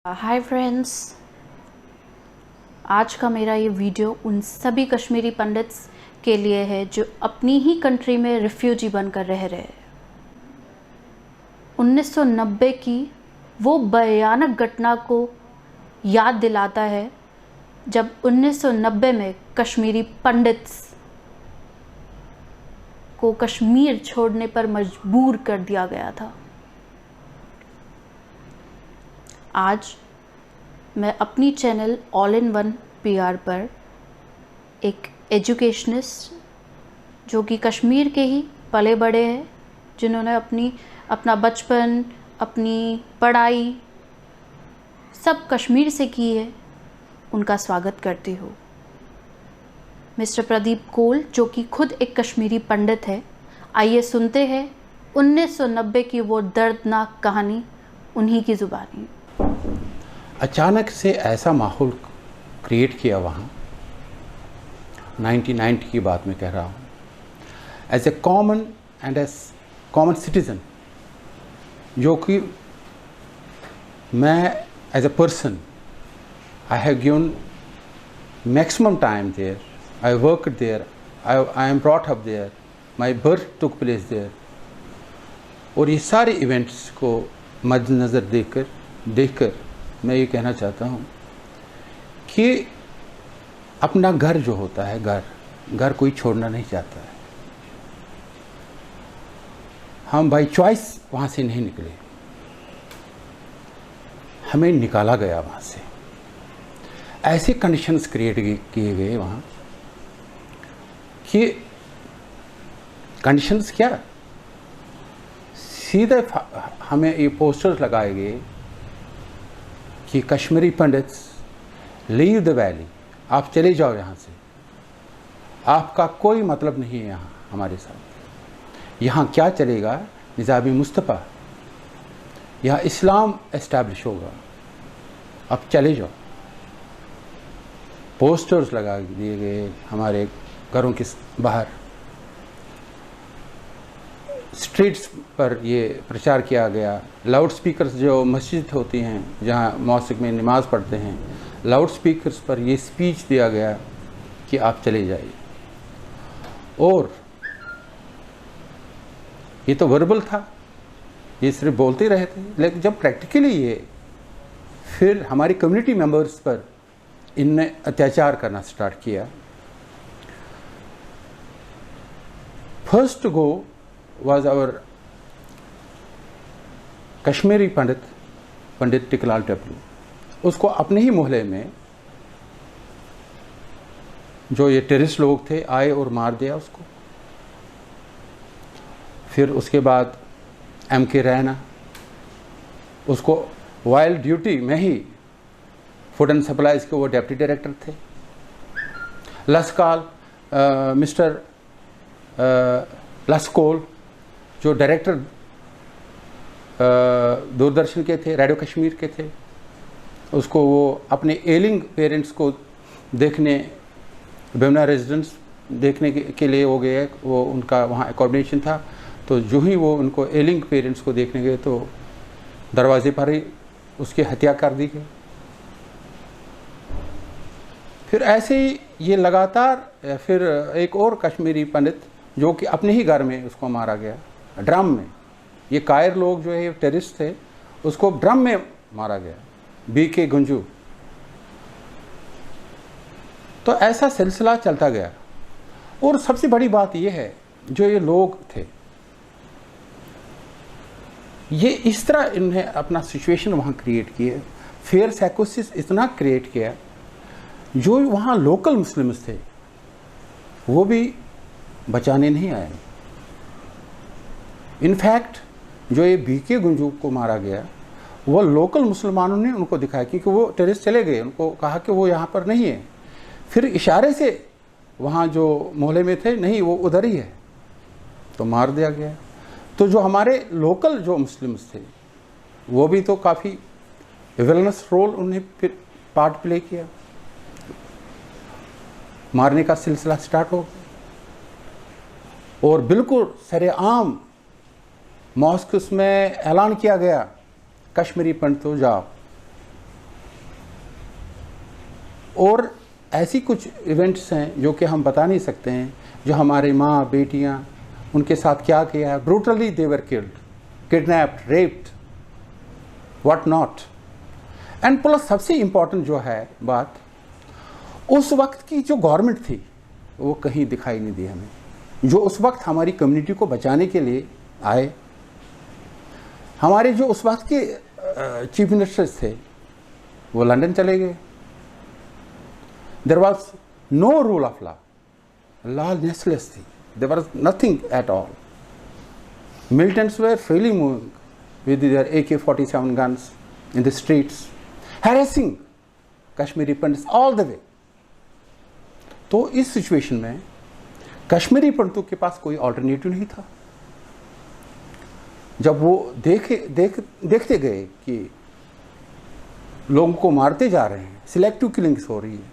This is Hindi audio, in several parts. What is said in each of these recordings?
हाय फ्रेंड्स, आज का मेरा ये वीडियो उन सभी कश्मीरी पंडित्स के लिए है जो अपनी ही कंट्री में रिफ्यूजी बनकर रह रहे हैं। 1990 की वो भयानक घटना को याद दिलाता है जब 1990 में कश्मीरी पंडित्स को कश्मीर छोड़ने पर मजबूर कर दिया गया था। आज मैं अपनी channel all in one PR पर एक एजुकेशनिस्ट जो कि कश्मीर के ही पले बड़े हैं, जिन्होंने अपना बचपन, अपनी पढ़ाई सब कश्मीर से की है, उनका स्वागत करती हूँ। मिस्टर प्रदीप कोल, जो कि खुद एक कश्मीरी पंडित है। आइए सुनते हैं 1990 की वो दर्दनाक कहानी उन्हीं की ज़ुबानी। अचानक से ऐसा माहौल क्रिएट किया वहाँ, 1990 की बात मैं कह रहा हूँ। एज ए कॉमन सिटीज़न, जो कि मैं as a person I have given maximum time there, I work there, I am brought up there, my birth took place there. और ये सारे इवेंट्स को मद्देनज़र देखकर मैं ये कहना चाहता हूँ कि अपना घर जो होता है, घर कोई छोड़ना नहीं चाहता है। हम बाई चॉइस वहाँ से नहीं निकले, हमें निकाला गया वहाँ से। ऐसे कंडीशंस क्रिएट किए गए वहाँ कि कंडीशंस क्या, सीधे हमें ये पोस्टर्स लगाए गए कि Kashmiri pandits leave the valley, आप चले जाओ यहाँ से, आपका कोई मतलब नहीं है यहाँ हमारे साथ। यहाँ क्या चलेगा, निज़ाम मुस्तफ़ा, यहाँ इस्लाम एस्टैब्लिश होगा, आप चले जाओ। पोस्टर्स लगा दिए गए हमारे घरों के बाहर, स्ट्रीट्स पर ये प्रचार किया गया। लाउड स्पीकर्स जो मस्जिद होती हैं, जहाँ मौसिक में नमाज़ पढ़ते हैं, लाउड स्पीकर्स पर ये स्पीच दिया गया कि आप चले जाइए। और ये तो वर्बल था, ये सिर्फ बोलते रहे थे, लेकिन जब प्रैक्टिकली ये फिर हमारी कम्युनिटी मेंबर्स पर इनने अत्याचार करना स्टार्ट किया। First go was our Kashmiri Pandit Tikalal Taploo. उसको अपने ही मोहल्ले में जो ये टेररिस्ट लोग थे आए और मार दिया उसको। फिर उसके बाद MK रैना, उसको वाइल्ड ड्यूटी में ही फूड एंड सप्लाईज के वो डेप्टी डायरेक्टर थे। लसकाल मिस्टर लसकोल, जो डायरेक्टर दूरदर्शन के थे, रेडियो कश्मीर के थे, उसको वो अपने एलिंग पेरेंट्स को देखने बेमना रेजिडेंस देखने के लिए हो गए। वो उनका वहाँ अकोमोडेशन था, तो जो ही वो उनको एलिंग पेरेंट्स को देखने गए तो दरवाजे पर ही उसकी हत्या कर दी गई। फिर ऐसे ही ये लगातार, फिर एक और कश्मीरी पंडित जो कि अपने ही घर में उसको मारा गया, ड्रम में। ये कायर लोग जो है टेररिस्ट थे, उसको ड्रम में मारा गया, BK गुंजू। तो ऐसा सिलसिला चलता गया। और सबसे बड़ी बात ये है, जो ये लोग थे, ये इस तरह इन्हें अपना सिचुएशन वहाँ क्रिएट किए, फेयर साइकोसिस इतना क्रिएट किया, जो वहाँ लोकल मुस्लिम्स थे वो भी बचाने नहीं आए। इनफैक्ट जो ये BK गुंजू को मारा गया, वो लोकल मुसलमानों ने उनको दिखाया, क्योंकि वो टेररिस्ट चले गए, उनको कहा कि वो यहाँ पर नहीं है। फिर इशारे से वहाँ जो मोहल्ले में थे, नहीं वो उधर ही है, तो मार दिया गया। तो जो हमारे लोकल जो मुस्लिम्स थे, वो भी तो काफ़ी विलनस रोल उन्हें फिर पार्ट प्ले किया, मारने का सिलसिला स्टार्ट हो गया। और बिल्कुल सरेआम मॉस्क्स में ऐलान किया गया, कश्मीरी पंडितों जाओ, और ऐसी कुछ इवेंट्स हैं जो कि हम बता नहीं सकते हैं, जो हमारे माँ बेटियाँ उनके साथ क्या किया है। Brutally they were killed, kidnapped, raped, what not. And plus सबसे इम्पॉर्टेंट जो है बात, उस वक्त की जो गवर्नमेंट थी वो कहीं दिखाई नहीं दी हमें, जो उस वक्त हमारी कम्युनिटी को बचाने के लिए आए। हमारे जो उस वक्त के चीफ मिनिस्टर्स थे वो लंदन चले गए। There was no rule of law, lawlessness थी, there was nothing at all. Militants were freely moving with their AK-47 guns in the streets, harassing Kashmiri Pandits all the way. तो इस सिचुएशन में कश्मीरी पंडितों के पास कोई ऑल्टरनेटिव नहीं था। जब वो देखते गए कि लोगों को मारते जा रहे हैं, सिलेक्टिव किलिंग्स हो रही है,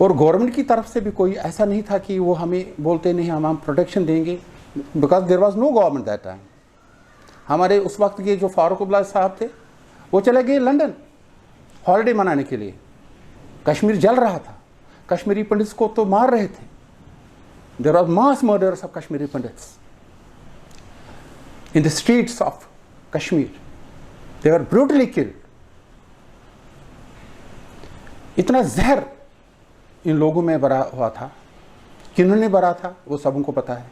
और गवर्नमेंट की तरफ से भी कोई ऐसा नहीं था कि वो हमें बोलते नहीं हम प्रोटेक्शन देंगे, because there was no government that time. हमारे उस वक्त के जो फारूक अब्दुल्ला साहब थे वो चले गए लंदन हॉलिडे मनाने के लिए। कश्मीर जल रहा था, कश्मीरी पंडित्स को तो मार रहे थे। There are mass murders of Kashmiri Pandits in the streets of Kashmir, they are brutally killed. इतना जहर इन लोगों में भरा हुआ था, किन्होंने भरा था वो सबको पता है।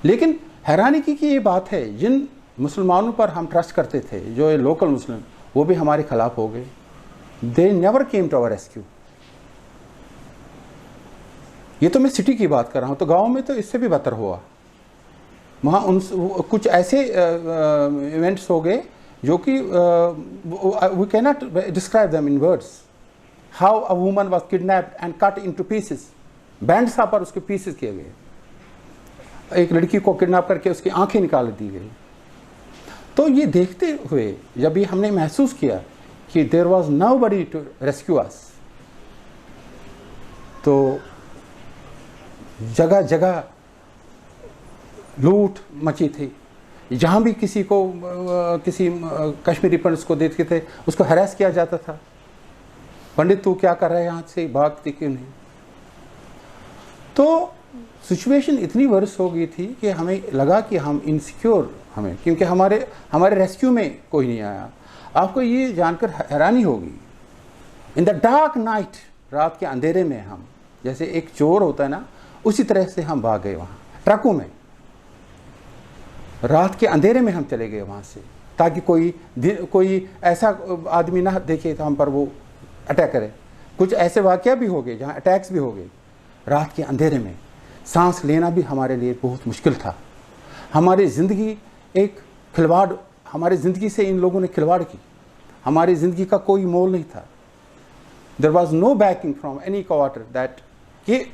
लेकिन हैरानी की ये बात है, जिन मुसलमानों पर हम ट्रस्ट करते थे, जो ये लोकल मुस्लिम, वो भी हमारे खिलाफ हो गए। They never came to our rescue. ये तो मैं सिटी की बात कर रहा हूँ, तो गांव में तो इससे भी बदतर हुआ। वहाँ कुछ ऐसे इवेंट्स हो गए जो कि we can not describe them in words. How a woman was kidnapped and cut into pieces, band saw पर उसके पीसेस किए गए। एक लड़की को किडनैप करके उसकी आंखें निकाल दी गई। तो ये देखते हुए जब ये हमने महसूस किया कि there was nobody to rescue us, तो जगह जगह लूट मची थी। जहाँ भी किसी कश्मीरी पंडित को देखते थे उसको हैरेस किया जाता था। पंडित तू क्या कर रहा है, यहाँ से भागते क्यों नहीं। तो सिचुएशन इतनी वर्स हो गई थी कि हमें लगा कि हम इनसिक्योर, हमें क्योंकि हमारे रेस्क्यू में कोई नहीं आया। आपको ये जानकर हैरानी होगी, इन द डार्क नाइट, रात के अंधेरे में हम, जैसे एक चोर होता है ना, उसी तरह से हम भाग गए वहाँ ट्रकों में। रात के अंधेरे में हम चले गए वहाँ से, ताकि कोई ऐसा आदमी ना देखे तो हम पर वो अटैक करे। कुछ ऐसे वाक़या भी हो गए जहाँ अटैक्स भी हो गए रात के अंधेरे में। सांस लेना भी हमारे लिए बहुत मुश्किल था। हमारी ज़िंदगी एक खिलवाड़, हमारी ज़िंदगी से इन लोगों ने खिलवाड़ की। हमारी ज़िंदगी का कोई मोल नहीं था। There was no backing from any quarter that कि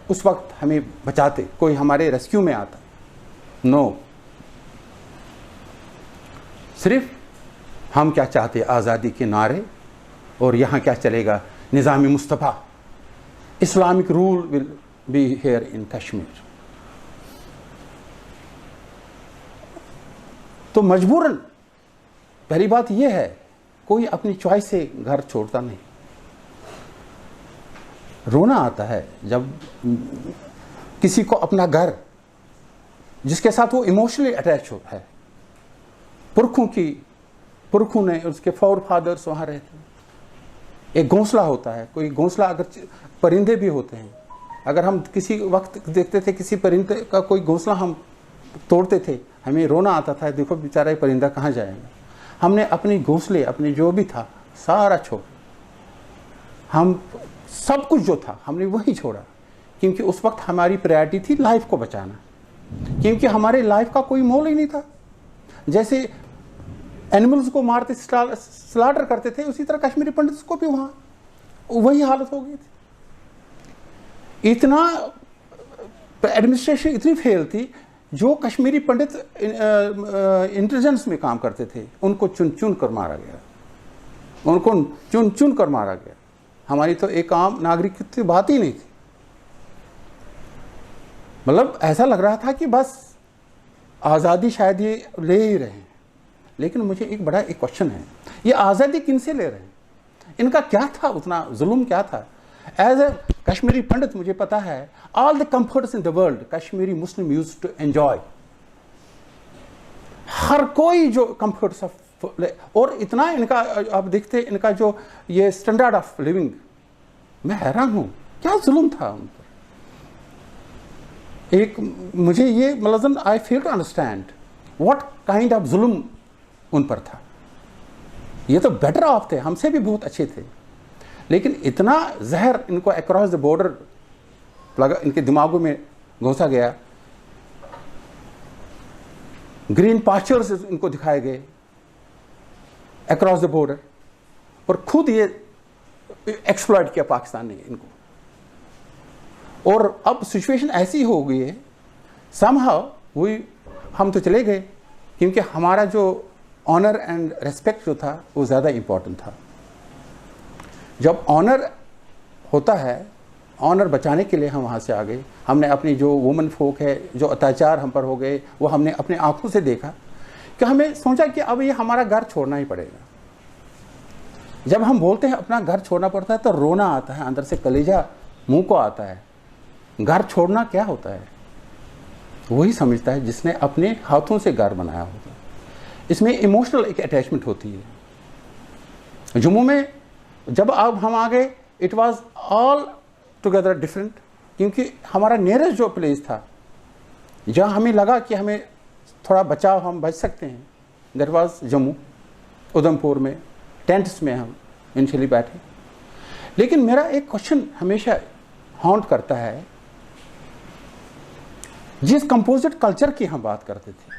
उस वक्त हमें बचाते, कोई हमारे रेस्क्यू में आता। नो, सिर्फ हम क्या चाहते, आज़ादी के नारे, और यहाँ क्या चलेगा, निज़ाम मुस्तफ़ा, Islamic rule will be here in Kashmir. तो मजबूरन पहली बात यह है, कोई अपनी चॉइस से घर छोड़ता नहीं। रोना आता है जब किसी को अपना घर, जिसके साथ वो इमोशनली अटैच होता है, पुरखों ने, उसके फोर फादर्स वहाँ रहते हैं, एक घोंसला होता है। कोई घोंसला, अगर परिंदे भी होते हैं, अगर हम किसी वक्त देखते थे किसी परिंदे का कोई घोंसला हम तोड़ते थे, हमें रोना आता था, देखो बेचारा ये परिंदा कहाँ जाएगा। हमने अपने घोंसले, अपने जो भी था सारा छोड़, हम सब कुछ जो था हमने वही छोड़ा, क्योंकि उस वक्त हमारी प्रायोरिटी थी लाइफ को बचाना, क्योंकि हमारे लाइफ का कोई मोल ही नहीं था। जैसे एनिमल्स को मारते, स्लाटर करते थे, उसी तरह कश्मीरी पंडित्स को भी वहाँ वही हालत हो गई थी। इतना एडमिनिस्ट्रेशन इतनी फेल थी, जो कश्मीरी पंडित इंटेलिजेंस में काम करते थे उनको चुन चुन कर मारा गया, उनको चुन चुन कर मारा गया। हमारी तो एक आम नागरिक की बात ही नहीं थी। मतलब ऐसा लग रहा था कि बस आज़ादी शायद ये ले ही रहे हैं। लेकिन मुझे एक बड़ा एक क्वेश्चन है, ये आज़ादी किन से ले रहे हैं? इनका क्या था, उतना जुल्म क्या था? एज ए कश्मीरी पंडित मुझे पता है, all the comforts in the world Kashmiri Muslim used to enjoy. हर कोई जो कंफर्ट्स ऑफ, और इतना इनका आप देखते इनका जो ये स्टैंडर्ड ऑफ लिविंग, मैं हैरान हूं क्या जुल्म था उन पर। एक मुझे ये मतलब I fail to understand what kind of जुल्म उन पर था। ये तो बेटर ऑफ थे, हमसे भी बहुत अच्छे थे, लेकिन इतना जहर इनको अक्रॉस द बॉर्डर लगा, इनके दिमागों में घुसा गया। ग्रीन पास्चर्स इनको दिखाए गए अक्रॉस द बॉर्डर, और खुद ये एक्सप्लॉइट किया पाकिस्तान ने इनको। और अब सिचुएशन ऐसी हो गई है, समहाउ हम तो चले गए, क्योंकि हमारा जो ऑनर एंड रेस्पेक्ट जो था वो ज़्यादा इम्पोर्टेंट था। जब ऑनर होता है, ऑनर बचाने के लिए हम वहाँ से आ गए। हमने अपनी जो वुमेन फोक है, जो अत्याचार हम पर हो गए, वो हमने अपने आंखों से देखा, कि हमें सोचा कि अब ये हमारा घर छोड़ना ही पड़ेगा। जब हम बोलते हैं अपना घर छोड़ना पड़ता है तो रोना आता है, अंदर से कलेजा मुंह को आता है। घर छोड़ना क्या होता है वही समझता है जिसने अपने हाथों से घर बनाया होता है। इसमें इमोशनल एक अटैचमेंट होती है। जम्मू में जब अब हम आ गए, it was all together different, क्योंकि हमारा नियरेस्ट जो प्लेस था जहाँ हमें लगा कि हमें थोड़ा बचाव, हम बच सकते हैं, दैट वाज जम्मू। उधमपुर में टेंट्स में हम इनिशियली बैठे। लेकिन मेरा एक क्वेश्चन हमेशा हॉन्ट करता है, जिस कंपोजिट कल्चर की हम बात करते थे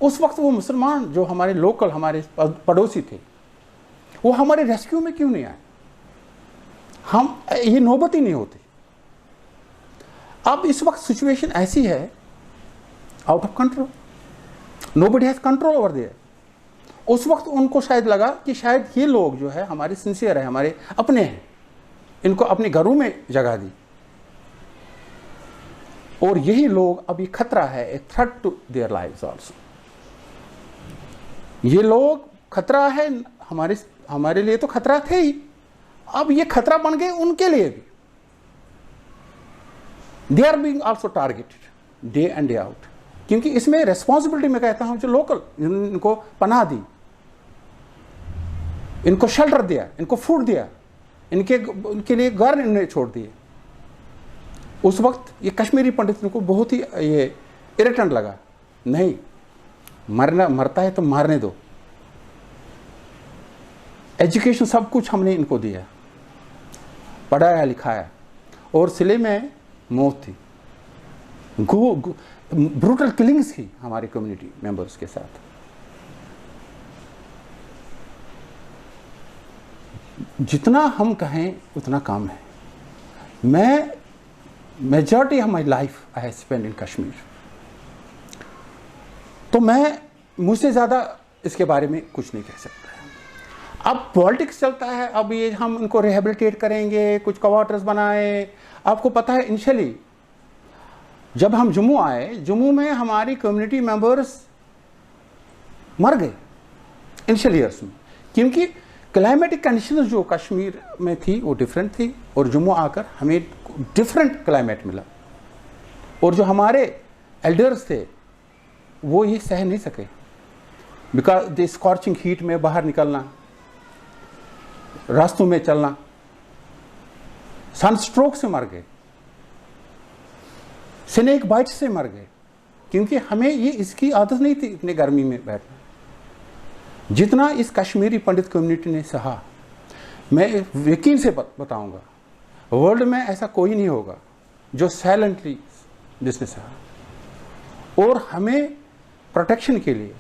उस वक्त, वो मुसलमान जो हमारे लोकल, हमारे पड़ोसी थे, वो हमारे रेस्क्यू में क्यों नहीं आए? हम ये नौबत ही नहीं होती। अब इस वक्त सिचुएशन ऐसी है, out of control, nobody has control over there. उस वक्त उनको शायद लगा कि शायद ये लोग जो है हमारे सिंसियर है, हमारे अपने हैं, इनको अपने घरों में जगह दी, और यही लोग अब ये खतरा है, a threat to their lives also. ये लोग खतरा है, हमारे लिए तो खतरा थे ही, अब ये खतरा बन गए उनके लिए भी। They are being also targeted day and day out, क्योंकि इसमें रेस्पॉन्सिबिलिटी मैं कहता हूं जो लोकल, इनको पनाह दी, इनको शेल्टर दिया, इनको फूड दिया, इनके लिए घर इन्होंने छोड़ दिए। उस वक्त ये कश्मीरी पंडितों को बहुत ही ये इरिटेंट लगा, नहीं मरता है तो मारने दो। एजुकेशन सब कुछ हमने इनको दिया, पढ़ाया लिखाया, और सिले में मौत थी, ब्रूटल किलिंग्स थी हमारे कम्युनिटी मेंबर्स के साथ। जितना हम कहें उतना कम है। मैं majority of my life I have spend इन कश्मीर, तो मुझसे ज़्यादा इसके बारे में कुछ नहीं कह सकता। अब पॉलिटिक्स चलता है, अब ये हम इनको रिहेबिलिटेट करेंगे, कुछ क्वार्टर्स बनाए। आपको पता है इनिशियली जब हम जम्मू आए, जम्मू में हमारी कम्युनिटी मेंबर्स मर गए इनिशियल ईयर्स में, क्योंकि क्लाइमेटिक कंडीशंस जो कश्मीर में थी वो डिफरेंट थी, और जम्मू आकर हमें डिफरेंट क्लाइमेट मिला, और जो हमारे एल्डर्स थे वो ये सह नहीं सके, बिकॉज द स्कॉर्चिंग हीट में बाहर निकलना, रास्तों में चलना, सनस्ट्रोक से मर गए, स्नेक बाइट से मर गए, क्योंकि हमें ये इसकी आदत नहीं थी इतने गर्मी में बैठना। जितना इस कश्मीरी पंडित कम्युनिटी ने सहा, मैं यकीन से बताऊंगा वर्ल्ड में ऐसा कोई नहीं होगा जो साइलेंटली जिसने सहा, और हमें प्रोटेक्शन के लिए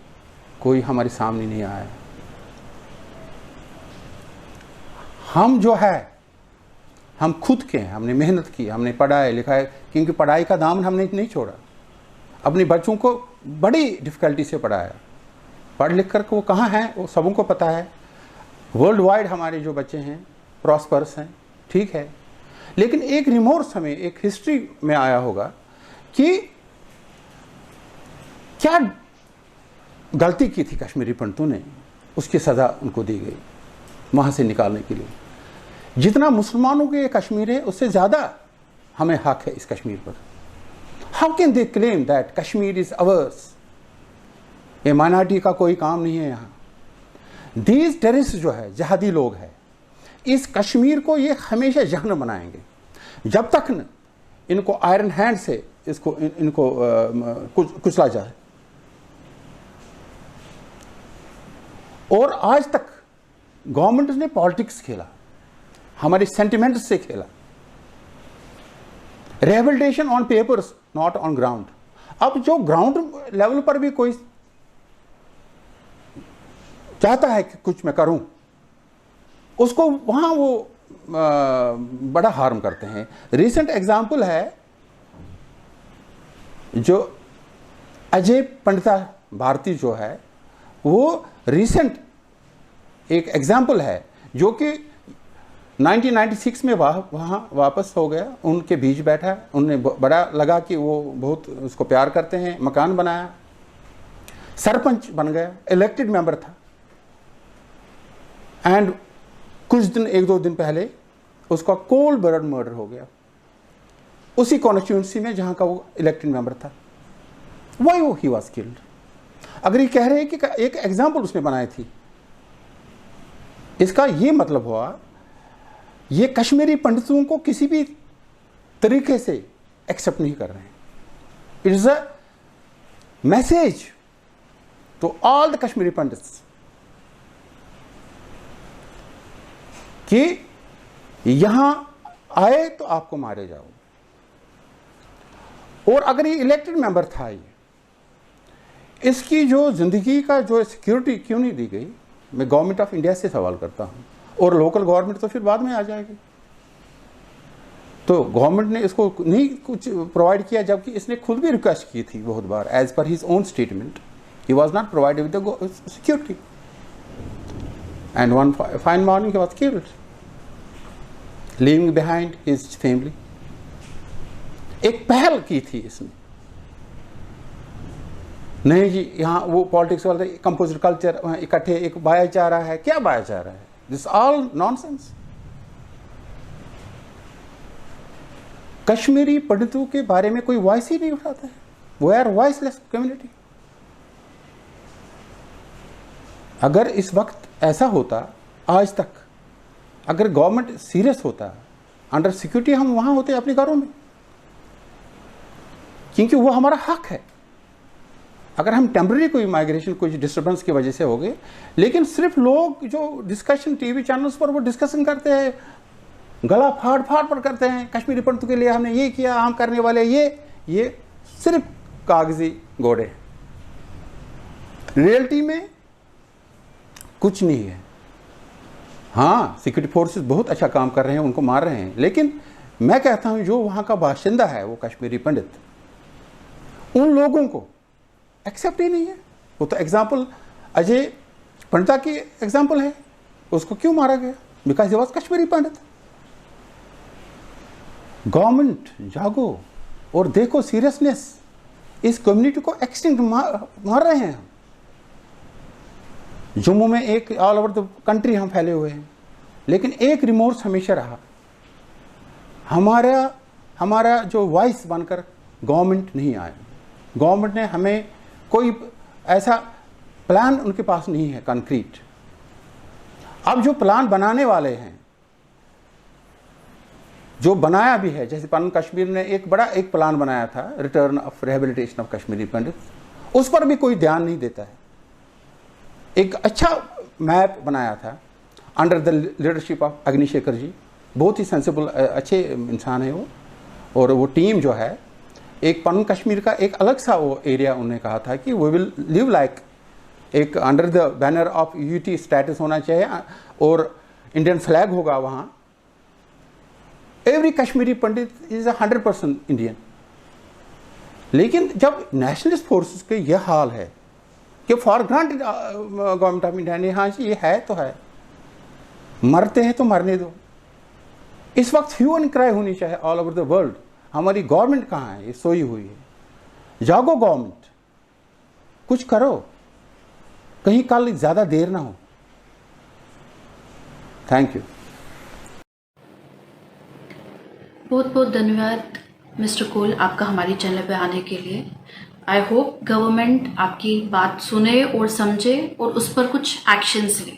कोई हमारे सामने नहीं आया। हम जो है हम खुद के हैं, हमने मेहनत की, हमने पढ़ाया लिखाया, क्योंकि पढ़ाई का दामन हमने नहीं छोड़ा, अपने बच्चों को बड़ी डिफ़िकल्टी से पढ़ाया। पढ़ लिख कर वो कहाँ हैं वो सबों को पता है। वर्ल्ड वाइड हमारे जो बच्चे हैं प्रॉस्पर्स हैं, ठीक है, लेकिन एक रिमोर्स हमें एक हिस्ट्री में आया होगा कि क्या गलती की थी कश्मीरी पंडितों ने, उसकी सज़ा उनको दी गई। वहाँ से निकालने के लिए। जितना मुसलमानों के कश्मीर है उससे ज़्यादा हमें हक है इस कश्मीर पर। How can they claim that Kashmir is ours? ये माइनॉरिटी का कोई काम नहीं है यहाँ। दीज टेररिस्ट जो है, जहादी लोग हैं, इस कश्मीर को ये हमेशा जहन्नम बनाएंगे जब तक न इनको आयरन हैंड से इनको कुचला जाए। और आज तक गवर्नमेंट ने पॉलिटिक्स खेला, हमारे सेंटिमेंट्स से खेला। Rehabilitation on papers, not on ground. अब जो ग्राउंड लेवल पर भी कोई चाहता है कि कुछ मैं करूं, उसको वहां वो बड़ा हार्म करते हैं। रिसेंट एग्जाम्पल है जो अजय पंडिता भारती जो है, वो रिसेंट एक एग्जाम्पल है जो कि 1996 में वहाँ वापस हो गया, उनके बीच बैठा, उन्हें बड़ा लगा कि वो बहुत उसको प्यार करते हैं, मकान बनाया, सरपंच बन गया, इलेक्टेड मेंबर था। एंड कुछ दिन, 1-2 दिन पहले उसका कोल्ड ब्लड मर्डर हो गया उसी कॉन्स्टिट्यूंसी में जहाँ का वो इलेक्टेड मेंबर था। Why he was killed? अगर ये कह रहे हैं कि एक एग्जाम्पल उसने बनाई थी, इसका ये मतलब हुआ ये कश्मीरी पंडितों को किसी भी तरीके से एक्सेप्ट नहीं कर रहे हैं। It is a message to all the Kashmiri Pandits कि यहां आए तो आपको मारे जाओ। और अगर ये इलेक्टेड मेंबर था, ये इसकी जो जिंदगी का जो सिक्योरिटी क्यों नहीं दी गई? मैं गवर्नमेंट ऑफ इंडिया से सवाल करता हूं। और लोकल गवर्नमेंट तो फिर बाद में आ जाएगी। तो गवर्नमेंट ने इसको नहीं कुछ प्रोवाइड किया, जबकि इसने खुद भी रिक्वेस्ट की थी बहुत बार। As per his own statement he was not provided with the security, and one fine morning he was killed, leaving behind his family. एक पहल की थी इसने, नहीं जी यहाँ वो पॉलिटिक्स वाले कंपोजिट कल्चर इकट्ठे एक भाईचारा है। क्या भाईचारा है? This all nonsense. कश्मीरी पंडितों के बारे में कोई वॉइस ही नहीं उठाता है। वो आर वॉइसलेस कम्युनिटी। अगर इस वक्त ऐसा होता, आज तक अगर गवर्नमेंट सीरियस होता, अंडर सिक्योरिटी हम वहां होते अपने घरों में, क्योंकि वो हमारा हक है। अगर हम टेम्पररी कोई माइग्रेशन कुछ डिस्टर्बेंस की वजह से हो गए, लेकिन सिर्फ लोग जो डिस्कशन टीवी चैनल्स पर वो डिस्कशन करते हैं, गला फाड़ फाड़ पर करते हैं, कश्मीरी पंडितों के लिए हमने ये किया, हम करने वाले ये सिर्फ कागजी घोड़े। रियलिटी में कुछ नहीं है। हाँ, सिक्योरिटी फोर्सेस बहुत अच्छा काम कर रहे हैं, उनको मार रहे हैं, लेकिन मैं कहता हूं जो वहां का बाशिंदा है वो कश्मीरी पंडित, उन लोगों को एक्सेप्ट ही नहीं है। वो तो एग्जाम्पल अजय पंडिता की एग्जाम्पल है, उसको क्यों मारा गया? Because he was Kashmiri Pandit. Government जागो और देखो सीरियसनेस, इस कम्युनिटी को एक्सटिंक्ट मार रहे हैं हम। जम्मू में एक ऑल ओवर द कंट्री हम फैले हुए हैं, लेकिन एक रिमोर्स हमेशा रहा, हमारा जो वॉइस बनकर गवर्नमेंट नहीं आया। गवर्नमेंट ने हमें कोई ऐसा प्लान उनके पास नहीं है कंक्रीट। अब जो प्लान बनाने वाले हैं, जो बनाया भी है, जैसे पन कश्मीर ने एक प्लान बनाया था, return of rehabilitation of Kashmiri Pandit, उस पर भी कोई ध्यान नहीं देता है। एक अच्छा मैप बनाया था under the leadership of Agnishekhar जी, बहुत ही सेंसिबल अच्छे इंसान है वो। और वो टीम जो है, एक पन कश्मीर का एक अलग सा वो एरिया उन्होंने कहा था कि वी विल लिव लाइक एक under the banner of UT status होना चाहिए और इंडियन फ्लैग होगा वहाँ। Every Kashmiri Pandit is 100% Indian. लेकिन जब नेशनलिस्ट फोर्सेस के यह हाल है कि for granted government of India ने हाँ जी ये है तो है, मरते हैं तो मरने दो। इस वक्त ह्यू एंड क्राई होनी चाहिए ऑल ओवर द वर्ल्ड। हमारी गवर्नमेंट कहाँ है? ये सोई हुई है। जागो गवर्नमेंट, कुछ करो, कहीं कल ज़्यादा देर ना हो। Thank you. बहुत बहुत धन्यवाद मिस्टर कोल आपका हमारी चैनल पे आने के लिए। आई होप गवर्नमेंट आपकी बात सुने और समझे और उस पर कुछ एक्शंस ले।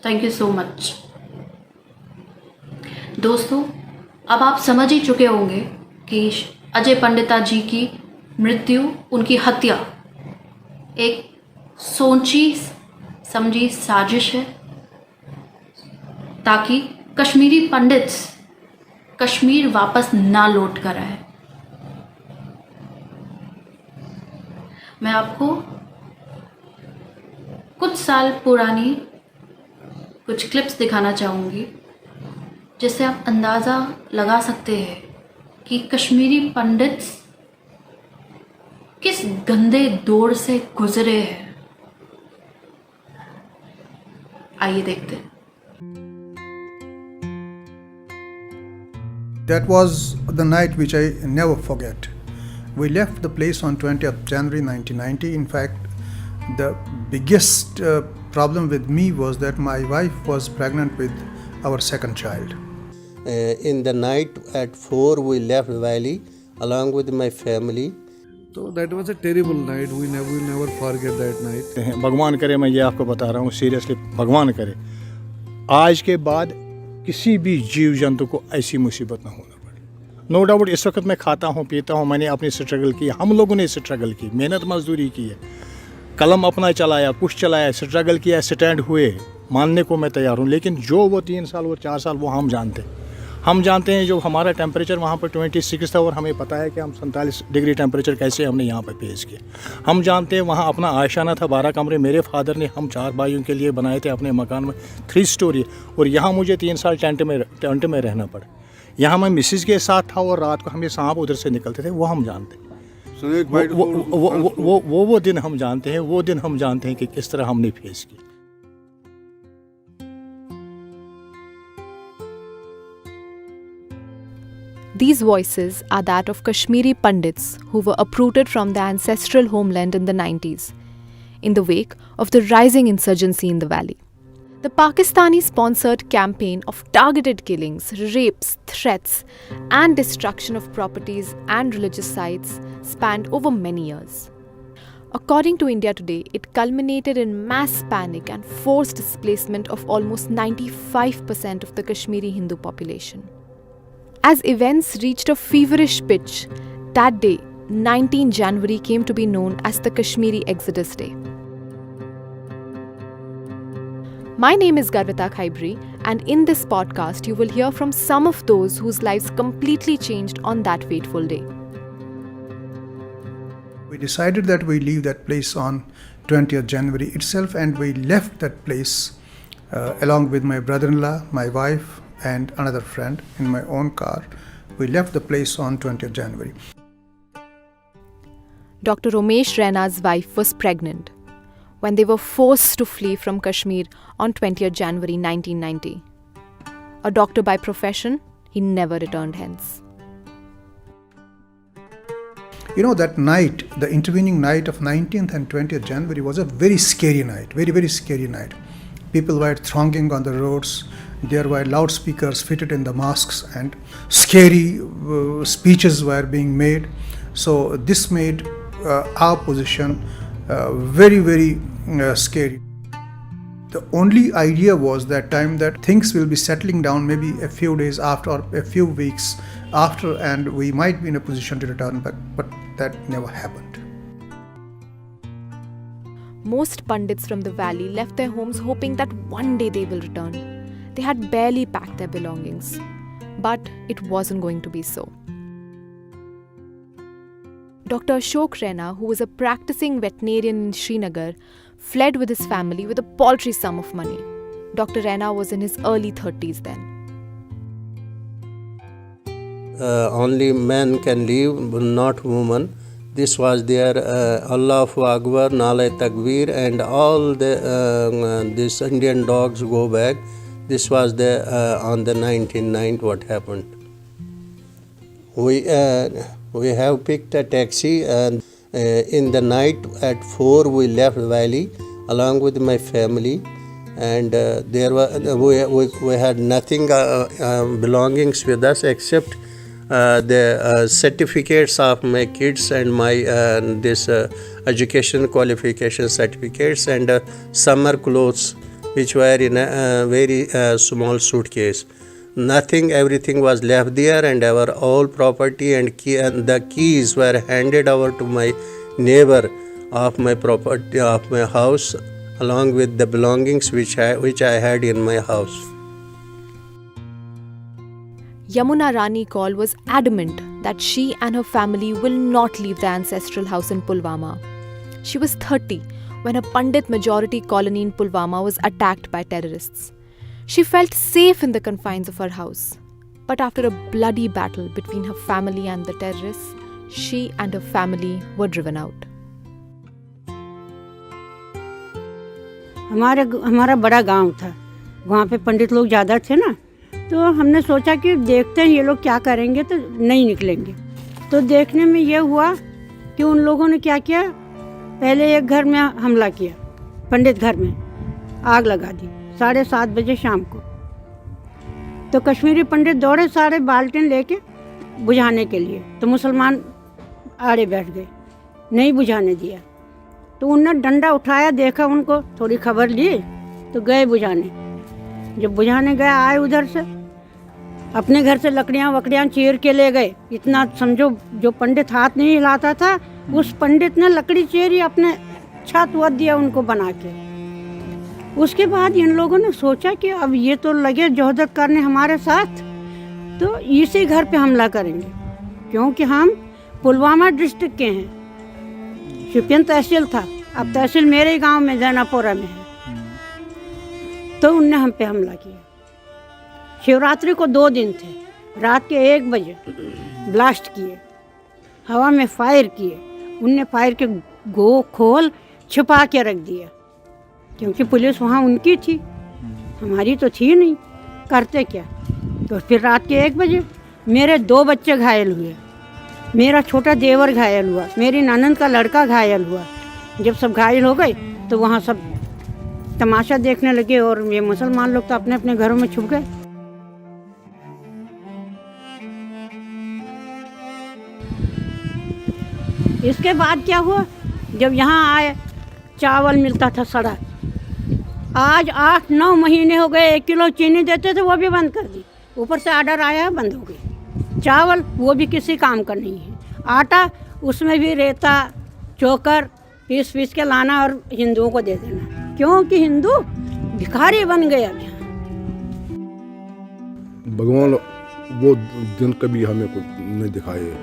Thank you so much. दोस्तों, अब आप समझ ही चुके होंगे कि अजय पंडिता जी की मृत्यु, उनकी हत्या एक सोची समझी साजिश है ताकि कश्मीरी पंडित्स कश्मीर वापस ना लौट कर आए। मैं आपको कुछ साल पुरानी कुछ क्लिप्स दिखाना चाहूँगी जिससे आप अंदाज़ा लगा सकते हैं कि कश्मीरी पंडित्स किस गंदे दौर से गुजरे हैं। आइए देखते हैं। That was the night which I never forget. We left the place on 20th January 1990. In fact, the biggest problem with me was that my wife was pregnant with our second child. In the night at 4 we left Valley along with my family. So that was a terrible night. We will never forget that night. भगवान करे, मैं ये आपको बता रहा हूँ सीरियसली, भगवान करे आज के बाद किसी भी जीव जंतु को ऐसी मुसीबत ना होना पड़े। नो डाउट इस वक्त मैं खाता हूँ पीता हूँ, मैंने अपनी स्ट्रगल की, हम लोगों ने स्ट्रगल की, मेहनत मजदूरी की है, कलम अपना चलाया, कुछ चलाया, स्ट्रगल किया, स्टैंड हुए, मानने को मैं तैयार हूँ। लेकिन जो वो 3 साल वो 4 साल वो हम जानते हैं जो हमारा टेम्परेचर वहाँ पर 26 था और हमें पता है कि हम 47 डिग्री टेम्परेचर कैसे हमने यहाँ पर फेस किया। हम जानते हैं वहाँ अपना आशाना था, 12 कमरे मेरे फादर ने हम 4 भाइयों के लिए बनाए थे अपने मकान में, 3 स्टोरी, और यहाँ मुझे 3 साल टेंट में रहना पड़ा। यहाँ मैं मिसिस के साथ था और रात को हमें सांप उधर से निकलते थे, वो हम जानते हैं। वो दिन हम जानते हैं, वो दिन हम जानते हैं कि किस तरह हमने फेस किया। These voices are that of Kashmiri Pandits who were uprooted from their ancestral homeland in the 90s, in the wake of the rising insurgency in the valley. The Pakistani-sponsored campaign of targeted killings, rapes, threats, and destruction of properties and religious sites spanned over many years. According to India Today, it culminated in mass panic and forced displacement of almost 95% of the Kashmiri Hindu population. As events reached a feverish pitch, that day, 19 January, came to be known as the Kashmiri Exodus Day. My name is Garvita Khaibri, and in this podcast, you will hear from some of those whose lives completely changed on that fateful day. We decided that we leave that place on 20th January itself, and we left that place along with my brother-in-law, my wife, and another friend in my own car. We left the place on 20th January. Dr. Romesh Raina's wife was pregnant when they were forced to flee from Kashmir on 20th January 1990. A doctor by profession, he never returned hence. You know, that night, the intervening night of 19th and 20th January was a very scary night, very, very scary night. People were thronging on the roads. There were loudspeakers fitted in the mosques and scary speeches were being made. So this made our position very, very scary. The only idea was that time that things will be settling down maybe a few days after or a few weeks after, and we might be in a position to return back, but that never happened. Most Pandits from the valley left their homes hoping that one day they will return. They had barely packed their belongings, but it wasn't going to be so. Dr. Ashok Raina, who was a practicing veterinarian in Srinagar, fled with his family with a paltry sum of money. Dr. Raina was in his early 30s then. Only men can leave, not women. This was their Allahu Akbar, Nale Takbir, and all the these Indian dogs go back. This was the on the 1990 what happened. We have picked a taxi, and in the night at 4 we left Valley along with my family. and there were we had nothing belongings with us except the certificates of my kids and my this education qualification certificates and summer clothes which were in a very small suitcase. Nothing, everything was left there, and our all property and the keys were handed over to my neighbor of my property of my house, along with the belongings which I had in my house. Yamuna Rani Kaul was adamant that she and her family will not leave the ancestral house in Pulwama. She was 30 when a Pandit majority colony in Pulwama was attacked by terrorists. She felt safe in the confines of her house. But after a bloody battle between her family and the terrorists, she and her family were driven out. हमारा बड़ा गांव था, वहाँ पे पंडित लोग ज़्यादा थे ना, तो हमने सोचा कि देखते हैं ये लोग क्या करेंगे, तो नहीं निकलेंगे। तो देखने में ये हुआ कि उन लोगों ने क्या किया, पहले एक घर में हमला किया, पंडित घर में आग लगा दी 7:30 बजे शाम को। तो कश्मीरी पंडित दौड़े सारे बाल्टिन लेके बुझाने के लिए, तो मुसलमान आड़े बैठ गए, नहीं बुझाने दिया। तो उन्होंने डंडा उठाया, देखा उनको, थोड़ी खबर ली तो गए बुझाने। जब बुझाने गए, आए उधर से अपने घर से लकड़ियाँ वकड़ियाँ चीर के ले गए। इतना समझो, जो पंडित हाथ नहीं हिलाता था, उस पंडित ने लकड़ी चीरी अपने छत वत दिया उनको बना के। उसके बाद इन लोगों ने सोचा कि अब ये तो लगे जोहदत करने हमारे साथ, तो इसी घर पे हमला करेंगे, क्योंकि हम पुलवामा डिस्ट्रिक्ट के हैं। शिपियन तहसील था, अब तहसील मेरे ही गांव में जैनापुरा में है। तो उनने हम पे हमला किया। शिवरात्रि को 2 दिन थे, रात के 1 बजे ब्लास्ट किए, हवा में फायर किए। उनने फायर के खोल छिपा के रख दिया, क्योंकि पुलिस वहाँ उनकी थी, हमारी तो थी नहीं, करते क्या। तो फिर रात के 1 बजे मेरे 2 बच्चे घायल हुए, मेरा छोटा देवर घायल हुआ, मेरी ननंद का लड़का घायल हुआ। जब सब घायल हो गए तो वहाँ सब तमाशा देखने लगे, और ये मुसलमान लोग तो अपने अपने घरों में छुप गए। इसके बाद क्या हुआ, जब यहाँ आए चावल मिलता था सड़ा। आज 8-9 महीने हो गए, 1 किलो चीनी देते थे, वो भी बंद कर दी। ऊपर से ऑर्डर आया, बंद हो गई। चावल वो भी किसी काम का नहीं है। आटा, उसमें भी रेता चोकर पीस के लाना और हिंदुओं को दे देना, क्योंकि हिंदू भिखारी बन गए अब यहाँ। भगवान वो दिन कभी हमें को नहीं दिखाए।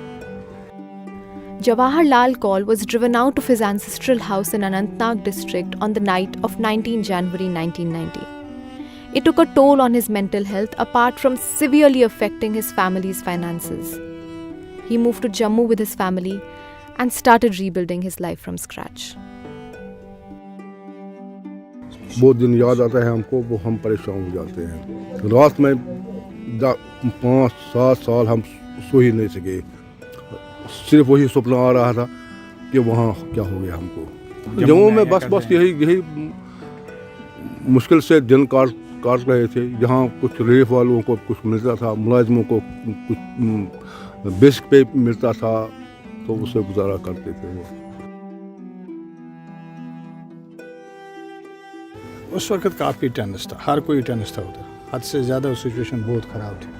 Jawaharlal Kaul was driven out of his ancestral house in Anantnag district on the night of 19 January 1990. It took a toll on his mental health, apart from severely affecting his family's finances. He moved to Jammu with his family and started rebuilding his life from scratch. वो दिन याद आता है हमको, वो हम परेशान हो जाते हैं। रात में 5-7 साल हम सो ही नहीं सके, सिर्फ वही सपना आ रहा था कि वहाँ क्या हो गया हमको। जम्मू में बस यही मुश्किल से दिन काट रहे थे। यहाँ कुछ रिलीफ वालों को कुछ मिलता था, मुलाजिमों को कुछ बेसिक पे मिलता था, तो उससे गुजारा करते थे। उस वक्त काफ़ी टेंस था, हर कोई टेंस था उधर, हद से ज़्यादा सिचुएशन बहुत ख़राब थी।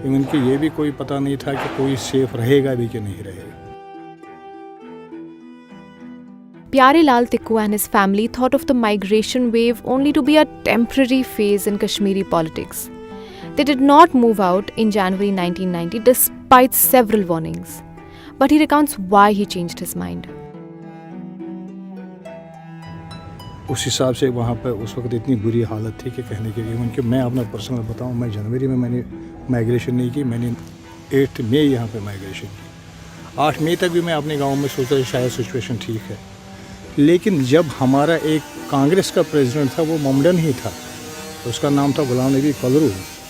इवन कि ये भी कोई पता नहीं था कि कोई सेफ रहेगा भी कि नहीं रहेगा। Pyare Lal Tikku and his family thought of the migration wave only to be a temporary phase in Kashmiri politics. They did not move out in January 1990 despite several warnings. But he recounts why he changed his mind. उस हिसाब से वहाँ पर उस वक्त इतनी बुरी हालत थी कि कहने के लिए, कि मैं अपना पर्सनल बताऊँ, मैं जनवरी में मैंने माइग्रेशन नहीं की, मैंने 8 मई यहाँ पे माइग्रेशन की। 8 मई तक भी मैं अपने गांव में सोचा शायद सिचुएशन ठीक है, लेकिन जब हमारा एक कांग्रेस का प्रेसिडेंट था, वो ममडन ही था, उसका नाम था गुलाम नबी कलरू,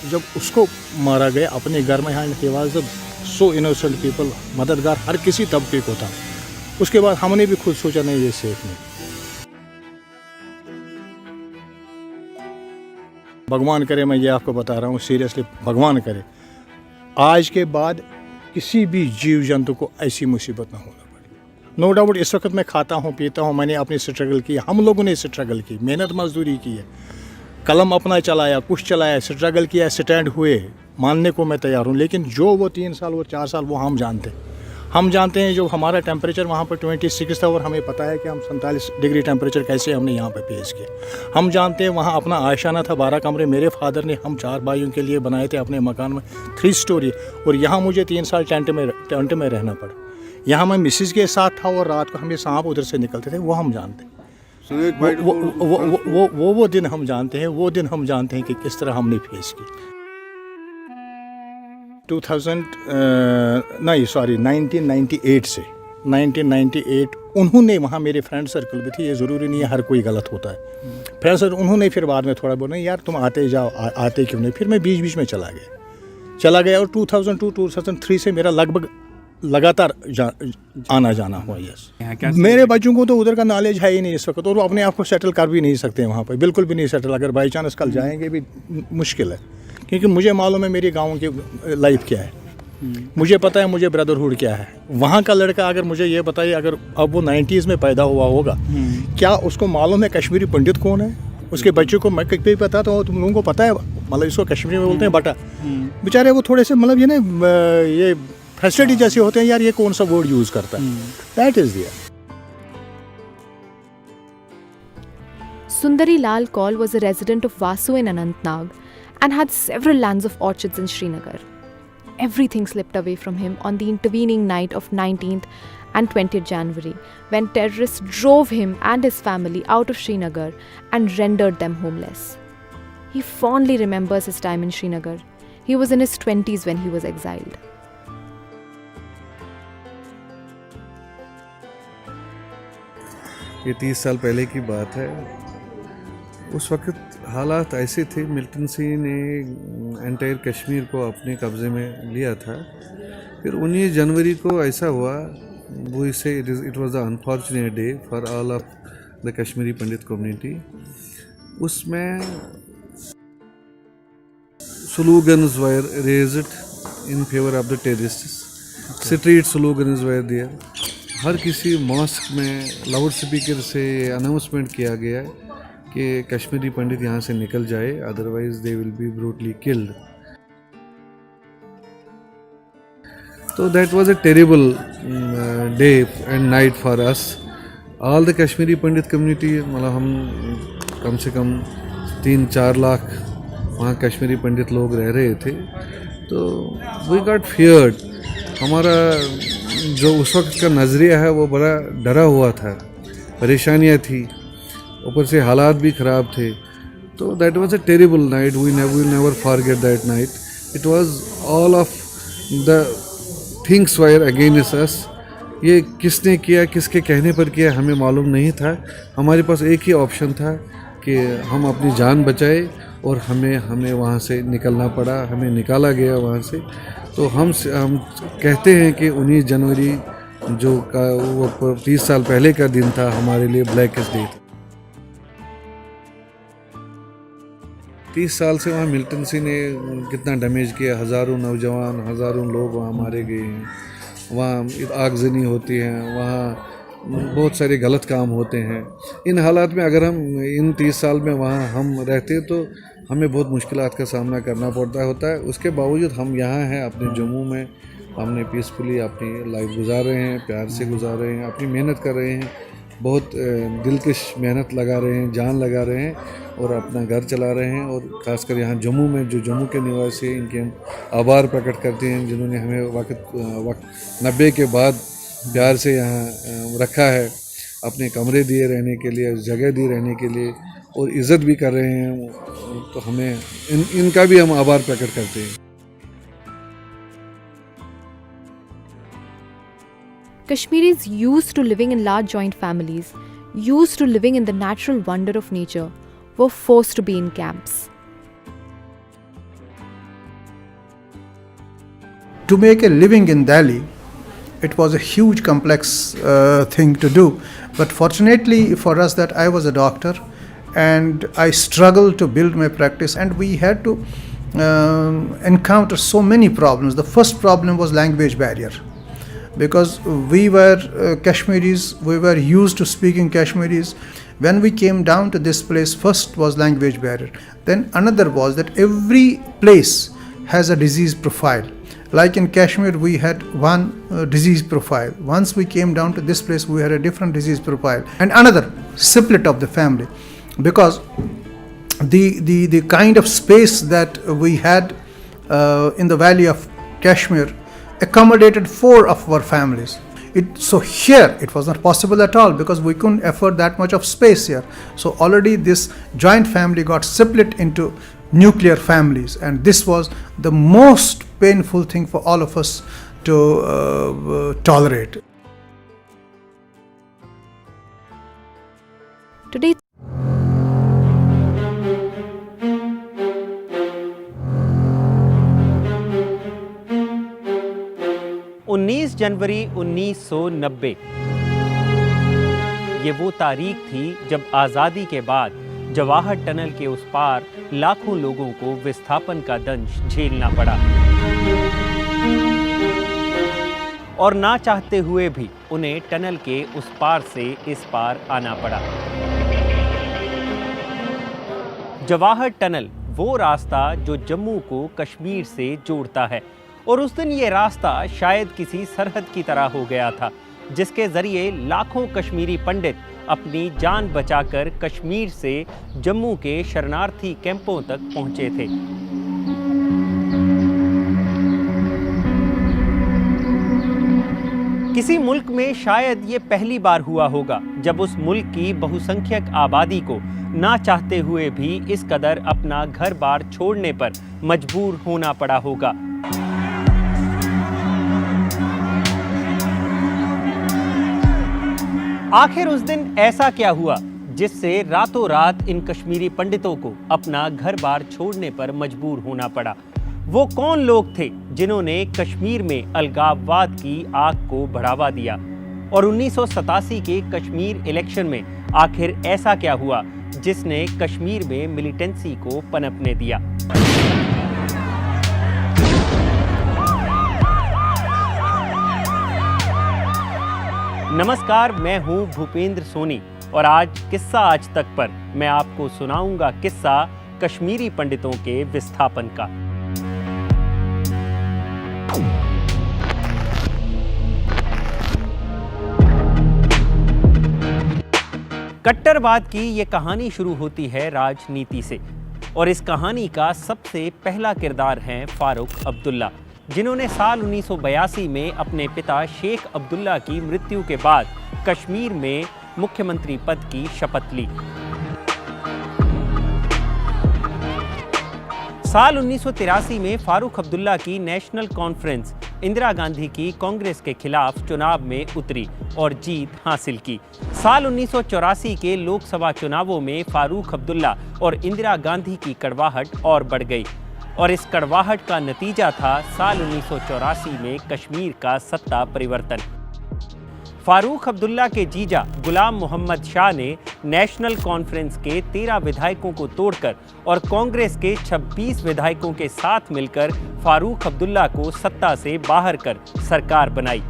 जब उसको मारा गया अपने घर में, यहाँ he was so innocent people, मददगार हर किसी तबके को था। उसके बाद हमने भी खुद सोचा नहीं ये सेफ नहीं। भगवान करे, मैं ये आपको बता रहा हूँ सीरियसली, भगवान करे आज के बाद किसी भी जीव जंतु को ऐसी मुसीबत ना होना पड़े। नो डाउट इस वक्त मैं खाता हूँ पीता हूँ, मैंने अपनी स्ट्रगल की, हम लोगों ने स्ट्रगल की, मेहनत मजदूरी की है, कलम अपना चलाया, कुछ चलाया, स्ट्रगल किया, स्टैंड हुए, मानने को मैं तैयार हूँ। लेकिन जो वो 3 साल वो 4 साल वो हम जानते हैं जो हमारा टेम्परेचर वहाँ पर 26 था और हमें पता है कि हम 47 डिग्री टेम्परेचर कैसे हमने यहाँ पर पेश किया। हम जानते हैं वहाँ अपना आशाना था, 12 कमरे मेरे फादर ने हम 4 भाइयों के लिए बनाए थे अपने मकान में, 3 स्टोरी, और यहाँ मुझे 3 साल टेंट में रहना पड़ा। यहाँ मैं मिसिस के साथ था और रात को हमें सांप उधर से निकलते थे, वो हम जानते हैं। वो दिन हम जानते हैं, वो दिन हम जानते हैं कि किस तरह हमने फेस की। 1998 से 1998 उन्होंने वहाँ मेरे फ्रेंड सर्कल भी थे, ये ज़रूरी नहीं है हर कोई गलत होता है। फ्रेंड सर्कल उन्होंने फिर बाद में थोड़ा बोला यार तुम आते जाओ, आते क्यों नहीं, फिर मैं बीच में चला गया और 2002-2003 से मेरा लगभग लगातार आना जाना हुआ। यस, मेरे बच्चों को तो उधर का नॉलेज है ही नहीं इस वक्त, और वो अपने आप को सेटल कर भी नहीं सकते वहाँ पर, बिल्कुल भी नहीं सेटल। अगर बाई चांस कल जाएंगे भी मुश्किल है, क्योंकि मुझे मालूम है मेरी गाँव की लाइफ क्या है, मुझे पता है मुझे ब्रदरहुड क्या है। वहाँ का लड़का अगर मुझे ये बताइए, अगर अब वो 90s में पैदा हुआ होगा, क्या उसको मालूम है कश्मीरी पंडित कौन है? उसके बच्चों को मैं कहीं बताता हूँ, तुम लोगों को पता है, मतलब इसको कश्मीरी में बोलते हैं बटा। बेचारे वो थोड़े से मतलब ये फैसिलिटी जैसे होते हैं, यार ये कौन सा वर्ड यूज़ करता है, that is there. Sundari Lal Kaul was a resident of Vasu in Anantnag and had several lands of orchards in Srinagar. Everything slipped away from him on the intervening night of 19th and 20th January, when terrorists drove him and his family out of Srinagar and rendered them homeless. He fondly remembers his time in Srinagar. He was in his 20s when he was exiled. ये 30 साल पहले की बात है। उस वक्त हालात ऐसे थे, मिल्टन सिंह ने एंटायर कश्मीर को अपने कब्ज़े में लिया था। फिर 19 जनवरी को ऐसा हुआ, वो इसे it was a unfortunate day for all of the Kashmiri Pandit community. उसमें slogans were raised in favour of the terrorists, street slogans were there. हर किसी मॉस्क में लाउड स्पीकर से अनाउंसमेंट किया गया कि कश्मीरी पंडित यहाँ से निकल जाए, otherwise they will be brutally killed. तो that was a terrible day and night for us all the Kashmiri Pandit community. मतलब हम कम से कम 3-4 लाख वहाँ कश्मीरी पंडित लोग रह रहे थे। तो वी गॉट फियर्ड। हमारा जो उस वक्त का नज़रिया है वो बड़ा डरा हुआ था, परेशानियाँ थी, ऊपर से हालात भी ख़राब थे। तो that was a terrible night, we never forget that night. It was all of the things were against us. ये किसने किया, किसके कहने पर किया, हमें मालूम नहीं था। हमारे पास एक ही ऑप्शन था कि हम अपनी जान बचाए, और हमें वहाँ से निकलना पड़ा, हमें निकाला गया वहाँ से। तो हम कहते हैं कि 19 जनवरी जो का वो 30 साल पहले का दिन था, हमारे लिए ब्लैकेस्ट डे था। 30 साल से वहाँ मिल्टन सिंह ने कितना डैमेज किया, हज़ारों नौजवान, हज़ारों लोग वहाँ मारे गए हैं, वहाँ आगजनी होती है, वहाँ बहुत सारे गलत काम होते हैं। इन हालात में अगर हम इन 30 साल में वहाँ हम रहते तो हमें बहुत मुश्किलात का सामना करना पड़ता होता है। उसके बावजूद हम यहाँ हैं अपने जम्मू में, हमने पीसफुली अपनी लाइफ गुजार रहे हैं, प्यार से गुजार रहे हैं, अपनी मेहनत कर रहे हैं, बहुत दिलकश मेहनत लगा रहे हैं, जान लगा रहे हैं, और अपना घर चला रहे हैं। और ख़ासकर यहाँ जम्मू में जो जम्मू के निवासी हैं, इनके हम आभार प्रकट करते हैं, जिन्होंने हमें वक्त 90 के बाद प्यार से यहाँ रखा है, अपने कमरे दिए रहने के लिए, जगह दी रहने के लिए, और इज़्ज़त भी कर रहे हैं। तो हमें इनका भी हम आभार प्रकट करते हैं। Kashmiris used to living in large joint families, used to living in the natural wonder of nature, were forced to be in camps. To make a living in Delhi, it was a huge complex thing to do, but fortunately for us that I was a doctor and I struggled to build my practice, and we had to encounter so many problems. The first problem was language barrier, because we were Kashmiris, we were used to speaking Kashmiris. When we came down to this place, first was language barrier. Then another was that every place has a disease profile. Like in Kashmir, we had one disease profile. Once we came down to this place, we had a different disease profile. And another, split of the family. Because the kind of space that we had in the valley of Kashmir accommodated 4 of our families. So here it was not possible at all, because we couldn't afford that much of space here. So already this joint family got split into nuclear families, and this was the most painful thing for all of us to tolerate. Today, जनवरी 1990 ये वो तारीख थी जब आज़ादी के बाद जवाहर टनल के उस पार लाखों लोगों को विस्थापन का दंश झेलना पड़ा, और ना चाहते हुए भी उन्हें टनल के उस पार से इस पार आना पड़ा। जवाहर टनल वो रास्ता जो जम्मू को कश्मीर से जोड़ता है, और उस दिन ये रास्ता शायद किसी सरहद की तरह हो गया था, जिसके जरिए लाखों कश्मीरी पंडित अपनी जान बचाकर कश्मीर से जम्मू के शरणार्थी कैंपों तक पहुंचे थे। किसी मुल्क में शायद ये पहली बार हुआ होगा जब उस मुल्क की बहुसंख्यक आबादी को ना चाहते हुए भी इस कदर अपना घर बार छोड़ने पर मजबूर होना पड़ा होगा। आखिर उस दिन ऐसा क्या हुआ जिससे रातों रात इन कश्मीरी पंडितों को अपना घर बार छोड़ने पर मजबूर होना पड़ा? वो कौन लोग थे जिन्होंने कश्मीर में अलगाववाद की आग को बढ़ावा दिया? और 1987 के कश्मीर इलेक्शन में आखिर ऐसा क्या हुआ जिसने कश्मीर में मिलिटेंसी को पनपने दिया? नमस्कार, मैं हूं भूपेंद्र सोनी, और आज किस्सा आज तक पर मैं आपको सुनाऊंगा किस्सा कश्मीरी पंडितों के विस्थापन का। कट्टरवाद की ये कहानी शुरू होती है राजनीति से, और इस कहानी का सबसे पहला किरदार है फारूक अब्दुल्ला, जिन्होंने साल 1982 में अपने पिता शेख अब्दुल्ला की मृत्यु के बाद कश्मीर में मुख्यमंत्री पद की शपथ ली। साल 1983 में फारूक अब्दुल्ला की नेशनल कॉन्फ्रेंस इंदिरा गांधी की कांग्रेस के खिलाफ चुनाव में उतरी और जीत हासिल की। साल 1984 के लोकसभा चुनावों में फारूक अब्दुल्ला और इंदिरा गांधी की कड़वाहट और बढ़ गई, और इस कड़वाहट का नतीजा था साल 1984 में कश्मीर का सत्ता परिवर्तन। फारूक अब्दुल्ला के जीजा गुलाम मोहम्मद शाह ने नेशनल कॉन्फ्रेंस के 13 विधायकों को तोड़कर और कांग्रेस के 26 विधायकों के साथ मिलकर फारूक अब्दुल्ला को सत्ता से बाहर कर सरकार बनाई।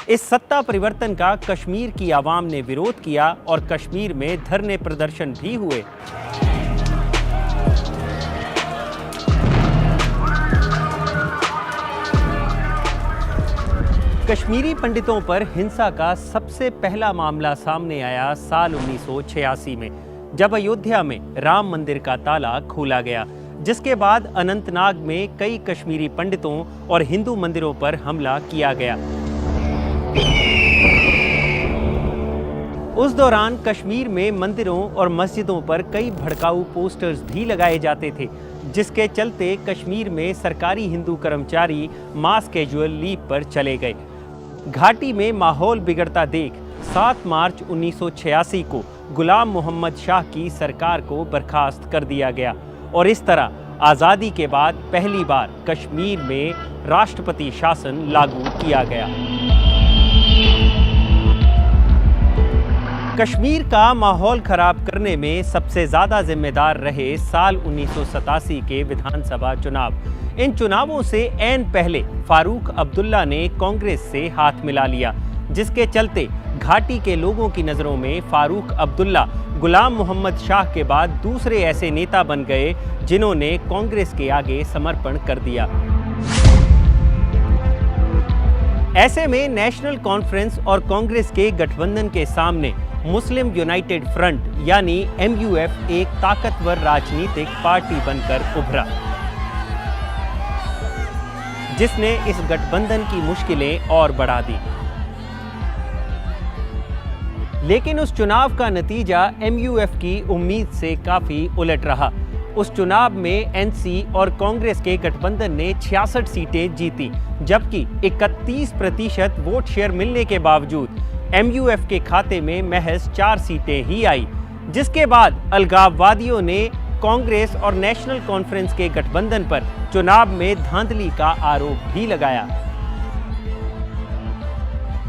इस सत्ता परिवर्तन का कश्मीर की आवाम ने विरोध किया और कश्मीर में धरने प्रदर्शन भी हुए। कश्मीरी पंडितों पर हिंसा का सबसे पहला मामला सामने आया साल 1986 में, जब अयोध्या में राम मंदिर का ताला खोला गया, जिसके बाद अनंतनाग में कई कश्मीरी पंडितों और हिंदू मंदिरों पर हमला किया गया। उस दौरान कश्मीर में मंदिरों और मस्जिदों पर कई भड़काऊ पोस्टर्स भी लगाए जाते थे, जिसके चलते कश्मीर में सरकारी हिंदू कर्मचारी मास कैजुअल लीव पर चले गए। घाटी में माहौल बिगड़ता देख 7 मार्च 1986 को गुलाम मोहम्मद शाह की सरकार को बर्खास्त कर दिया गया, और इस तरह आज़ादी के बाद पहली बार कश्मीर में राष्ट्रपति शासन लागू किया गया। कश्मीर का माहौल खराब करने में सबसे ज्यादा जिम्मेदार रहे साल 1987 के विधानसभा चुनाव। इन चुनावों से ऐन पहले फारूक अब्दुल्ला ने कांग्रेस से हाथ मिला लिया, जिसके चलते घाटी के लोगों की नजरों में फारूक अब्दुल्ला गुलाम मोहम्मद शाह के बाद दूसरे ऐसे नेता बन गए जिन्होंने कांग्रेस के आगे समर्पण कर दिया। ऐसे में नेशनल कॉन्फ्रेंस और कांग्रेस के गठबंधन के सामने मुस्लिम यूनाइटेड फ्रंट यानी MUF एक ताकतवर राजनीतिक पार्टी बनकर उभरा, जिसने इस गठबंधन की मुश्किलें और बढ़ा दी। लेकिन उस चुनाव का नतीजा MUF की उम्मीद से काफी उलट रहा। उस चुनाव में NC और कांग्रेस के गठबंधन ने 66 सीटें जीती, जबकि 31% वोट शेयर मिलने के बावजूद MUF के खाते में महज 4 सीटें ही आई, जिसके बाद अलगाववादियों ने कांग्रेस और नेशनल कॉन्फ्रेंस के गठबंधन पर चुनाव में धांधली का आरोप भी लगाया।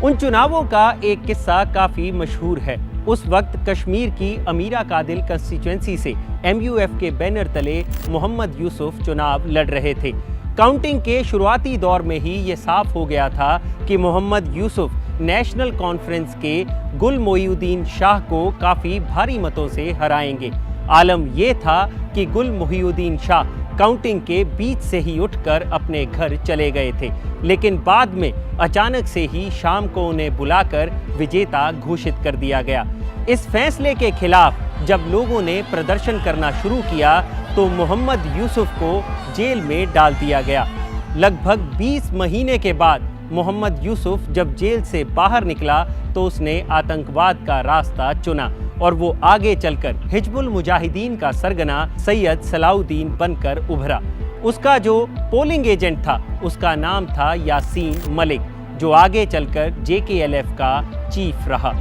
उन चुनावों का एक किस्सा काफी मशहूर है। उस वक्त कश्मीर की अमीरा कादिल कंस्टिट्यूएंसी से MUF के बैनर तले मोहम्मद यूसुफ चुनाव लड़ रहे थे। काउंटिंग के शुरुआती दौर में ही ये साफ हो गया था कि मोहम्मद यूसुफ नेशनल कॉन्फ्रेंस के गुल मोहिउद्दीन शाह को काफ़ी भारी मतों से हराएंगे। आलम ये था कि गुल मोहिउद्दीन शाह काउंटिंग के बीच से ही उठकर अपने घर चले गए थे, लेकिन बाद में अचानक से ही शाम को उन्हें बुलाकर विजेता घोषित कर दिया गया। इस फैसले के खिलाफ जब लोगों ने प्रदर्शन करना शुरू किया तो मोहम्मद यूसुफ को जेल में डाल दिया गया। लगभग 20 महीने के बाद मोहम्मद यूसुफ जब जेल से बाहर निकला तो उसने आतंकवाद का रास्ता चुना और वो आगे चलकर हिजबुल मुजाहिदीन का सरगना सैयद सलाउद्दीन बनकर उभरा। उसका जो पोलिंग एजेंट था उसका नाम था यासीन मलिक, जो आगे चलकर JKLF का चीफ रहा।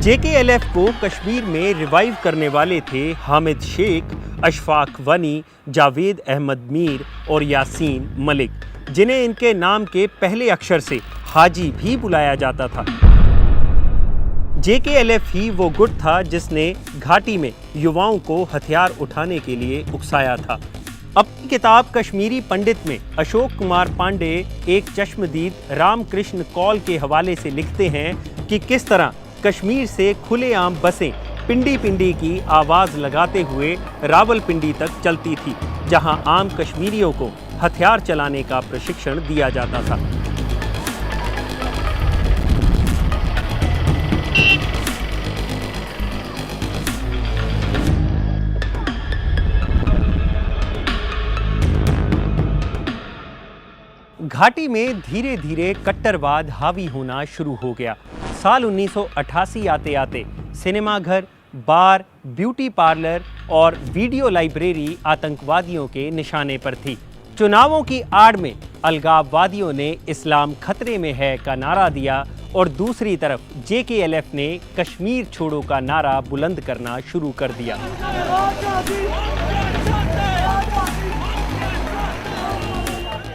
JKLF को कश्मीर में रिवाइव करने वाले थे हामिद शेख, अशफाक वनी, जावेद अहमद मीर और यासीन मलिक, जिन्हें इनके नाम के पहले अक्षर से हाजी भी बुलाया जाता था। JKLF ही वो गुट था जिसने घाटी में युवाओं को हथियार उठाने के लिए उकसाया था। अपनी किताब कश्मीरी पंडित में अशोक कुमार पांडे एक चश्मदीद रामकृष्ण कौल के हवाले से लिखते हैं कि किस तरह कश्मीर से खुलेआम बसें पिंडी पिंडी की आवाज़ लगाते हुए रावलपिंडी तक चलती थी, जहां आम कश्मीरियों को हथियार चलाने का प्रशिक्षण दिया जाता था। घाटी में धीरे धीरे कट्टरवाद हावी होना शुरू हो गया। साल 1988 आते आते सिनेमाघर, बार, ब्यूटी पार्लर और वीडियो लाइब्रेरी आतंकवादियों के निशाने पर थी। चुनावों की आड़ में अलगाववादियों ने इस्लाम खतरे में है का नारा दिया और दूसरी तरफ JKLF ने कश्मीर छोड़ो का नारा बुलंद करना शुरू कर दिया।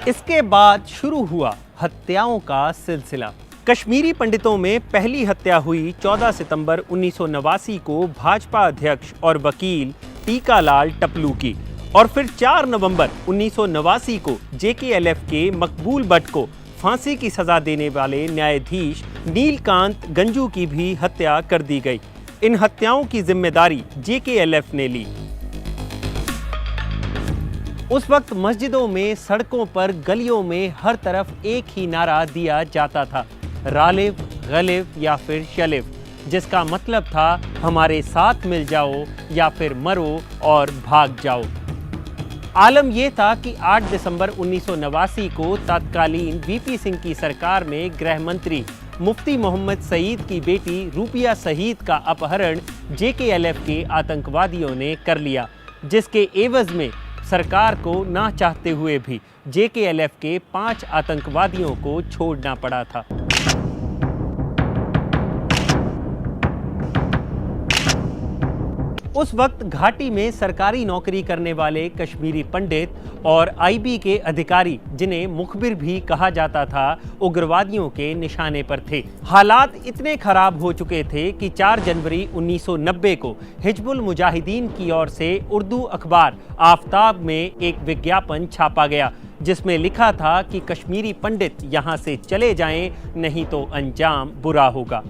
इसके बाद शुरू हुआ हत्याओं का सिलसिला। कश्मीरी पंडितों में पहली हत्या हुई 14 सितंबर 1989 को भाजपा अध्यक्ष और वकील टीकालाल टपलू की, और फिर 4 नवंबर 1989 को JKLF के मकबूल भट्ट को फांसी की सजा देने वाले न्यायाधीश नीलकांत गंजू की भी हत्या कर दी गई। इन हत्याओं की जिम्मेदारी JKLF ने ली। उस वक्त मस्जिदों में, सड़कों पर, गलियों में हर तरफ एक ही नारा दिया जाता था, रालिब, गलिब या फिर शलिब, जिसका मतलब था हमारे साथ मिल जाओ या फिर मरो और भाग जाओ। आलम यह था कि 8 दिसंबर 1989 को तत्कालीन VP सिंह की सरकार में गृह मंत्री मुफ्ती मोहम्मद सईद की बेटी रूपिया सईद का अपहरण JKLF के आतंकवादियों ने कर लिया, जिसके एवज में सरकार को ना चाहते हुए भी JKLF के 5 आतंकवादियों को छोड़ना पड़ा था। उस वक्त घाटी में सरकारी नौकरी करने वाले कश्मीरी पंडित और आईबी के अधिकारी, जिन्हें मुखबिर भी कहा जाता था, उग्रवादियों के निशाने पर थे। हालात इतने खराब हो चुके थे कि 4 जनवरी 1990 को हिजबुल मुजाहिदीन की ओर से उर्दू अखबार आफताब में एक विज्ञापन छापा गया, जिसमें लिखा था कि कश्मीरी पंडित यहां से चले जाएं, नहीं तो अंजाम बुरा होगा।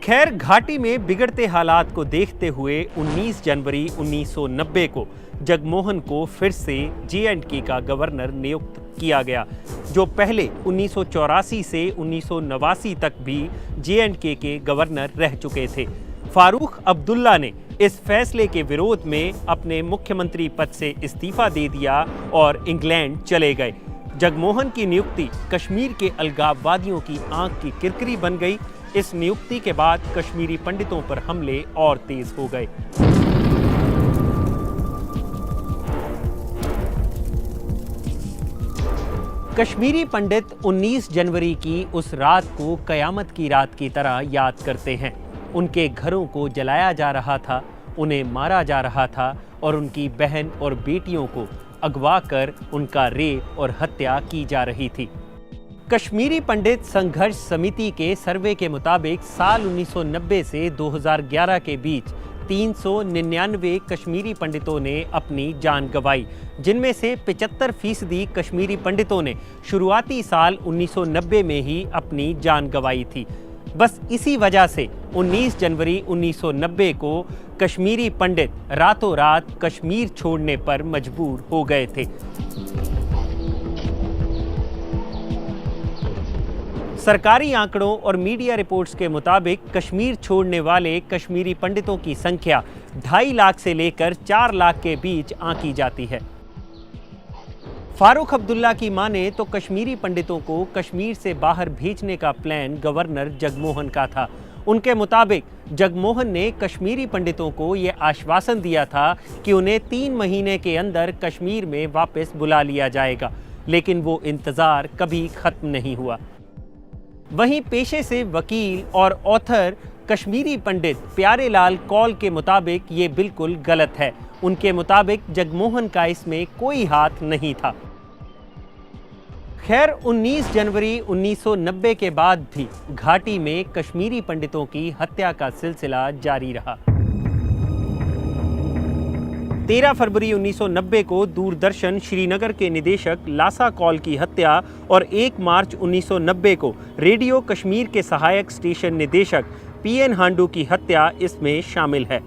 खैर, घाटी में बिगड़ते हालात को देखते हुए 19 जनवरी 1990 को जगमोहन को फिर से J&K का गवर्नर नियुक्त किया गया, जो पहले 1984 से 1989 तक भी J&K के गवर्नर रह चुके थे। फारूक अब्दुल्ला ने इस फैसले के विरोध में अपने मुख्यमंत्री पद से इस्तीफा दे दिया और इंग्लैंड चले गए। जगमोहन की नियुक्ति कश्मीर के अलगाववादियों की आंख की किरकिरी बन गई। इस नियुक्ति के बाद कश्मीरी पंडितों पर हमले और तेज हो गए। कश्मीरी पंडित 19 जनवरी की उस रात को कयामत की रात की तरह याद करते हैं। उनके घरों को जलाया जा रहा था, उन्हें मारा जा रहा था और उनकी बहन और बेटियों को अगवा कर उनका रेप और हत्या की जा रही थी। कश्मीरी पंडित संघर्ष समिति के सर्वे के मुताबिक साल 1990 से 2011 के बीच 399 कश्मीरी पंडितों ने अपनी जान गंवाई, जिनमें से 75% कश्मीरी पंडितों ने शुरुआती साल 1990 में ही अपनी जान गंवाई थी। बस इसी वजह से 19 जनवरी 1990 को कश्मीरी पंडित रातों रात कश्मीर छोड़ने पर मजबूर हो गए थे। सरकारी आंकड़ों और मीडिया रिपोर्ट्स के मुताबिक कश्मीर छोड़ने वाले कश्मीरी पंडितों की संख्या 2.5 लाख से लेकर 4 लाख के बीच आंकी जाती है। फारूक अब्दुल्ला की माने तो कश्मीरी पंडितों को कश्मीर से बाहर भेजने का प्लान गवर्नर जगमोहन का था। उनके मुताबिक जगमोहन ने कश्मीरी पंडितों को यह आश्वासन दिया था कि उन्हें 3 महीने के अंदर कश्मीर में वापस बुला लिया जाएगा, लेकिन वो इंतज़ार कभी खत्म नहीं हुआ। वहीं पेशे से वकील और ऑथर कश्मीरी पंडित प्यारे लाल कौल के मुताबिक ये बिल्कुल गलत है। उनके मुताबिक जगमोहन का इसमें कोई हाथ नहीं था। खैर, 19 जनवरी 1990 के बाद भी घाटी में कश्मीरी पंडितों की हत्या का सिलसिला जारी रहा। 13 फरवरी 1990 को दूरदर्शन श्रीनगर के निदेशक लासा कौल की हत्या और 1 मार्च 1990 को रेडियो कश्मीर के सहायक स्टेशन निदेशक PN हांडू की हत्या इसमें शामिल है।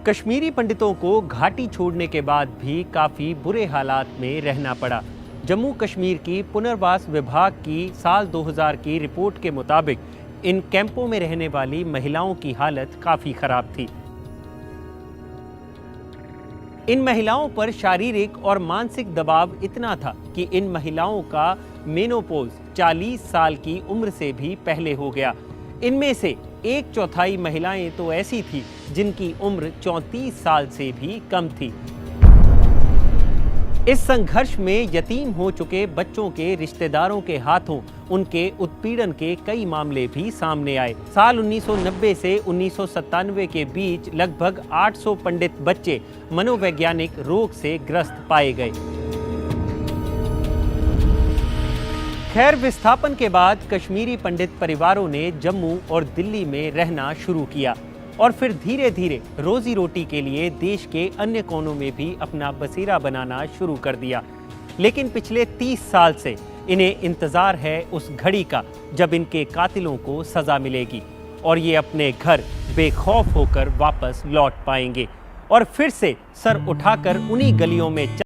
कश्मीरी पंडितों को घाटी छोड़ने के बाद भी काफ़ी बुरे हालात में रहना पड़ा। जम्मू कश्मीर की पुनर्वास विभाग की साल 2000 की रिपोर्ट के मुताबिक इन कैंपों में रहने वाली महिलाओं की हालत काफ़ी ख़राब थी। इन महिलाओं पर शारीरिक और मानसिक दबाव इतना था कि इन महिलाओं का मेनोपॉज 40 साल की उम्र से भी पहले हो गया। इनमें से 1/4 महिलाएं तो ऐसी थी जिनकी उम्र 34 साल से भी कम थी। इस संघर्ष में यतीम हो चुके बच्चों के रिश्तेदारों के हाथों उनके उत्पीड़न के कई मामले भी सामने आए। साल 1990 से 1997 के बीच लगभग 800 पंडित बच्चे मनोवैज्ञानिक रोग से ग्रस्त पाए गए। खैर, विस्थापन के बाद कश्मीरी पंडित परिवारों ने जम्मू और दिल्ली में रहना शुरू किया और फिर धीरे धीरे रोजी रोटी के लिए देश के अन्य कोनों में भी अपना बसेरा बनाना शुरू कर दिया। लेकिन पिछले 30 साल से इन्हें इंतज़ार है उस घड़ी का जब इनके कातिलों को सज़ा मिलेगी और ये अपने घर बेखौफ होकर वापस लौट पाएंगे और फिर से सर उठाकर उन्हीं गलियों में